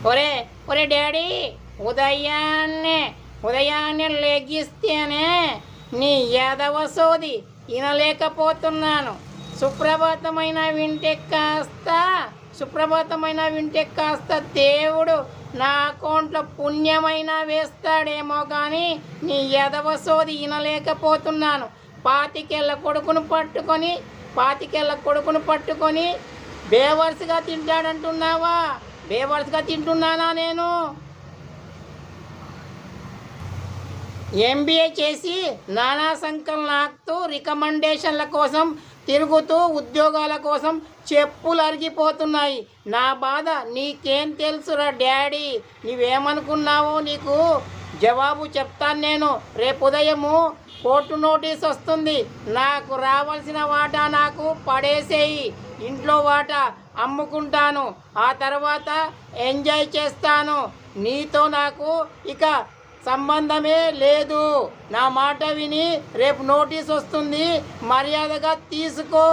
ఒరే ఒరే డాడీ, ఉదయాన్నే ఉదయాన్నే లెగిస్తేనే నీ యాదవ సోది వినలేకపోతున్నాను. సుప్రభాతమైన వింటే కాస్త దేవుడు నా అకౌంట్లో పుణ్యమైన వేస్తాడేమో కానీ నీ యాదవ సోది వినలేకపోతున్నాను. పాతికేళ్ళ కొడుకును పట్టుకొని బేవర్స్గా తింటాడంటున్నావా? బేవర్స్గా తింటున్నానా నేను? ఎంబీఏ చేసి నానా సంఖ్యలు నాకుతూ రికమెండేషన్ల కోసం తిరుగుతూ ఉద్యోగాల కోసం చెప్పులు అరిగిపోతున్నాయి. నా బాధ నీకేం తెలుసురా డాడీ? నీవేమనుకున్నావో నీకు జవాబు చెప్తాను నేను. రేపు ఉదయము కోర్టు నోటీస్ వస్తుంది. నాకు రావాల్సిన వాటా నాకు పడేసేయి. ఇంట్లో వాటా అమ్ముకుంటాను. ఆ తర్వాత ఎంజాయ్ చేస్తాను. నీతో నాకు ఇక సంబంధమే లేదు. నా మాట విని రేపు నోటీస్ వస్తుంది, మర్యాదగా తీసుకో.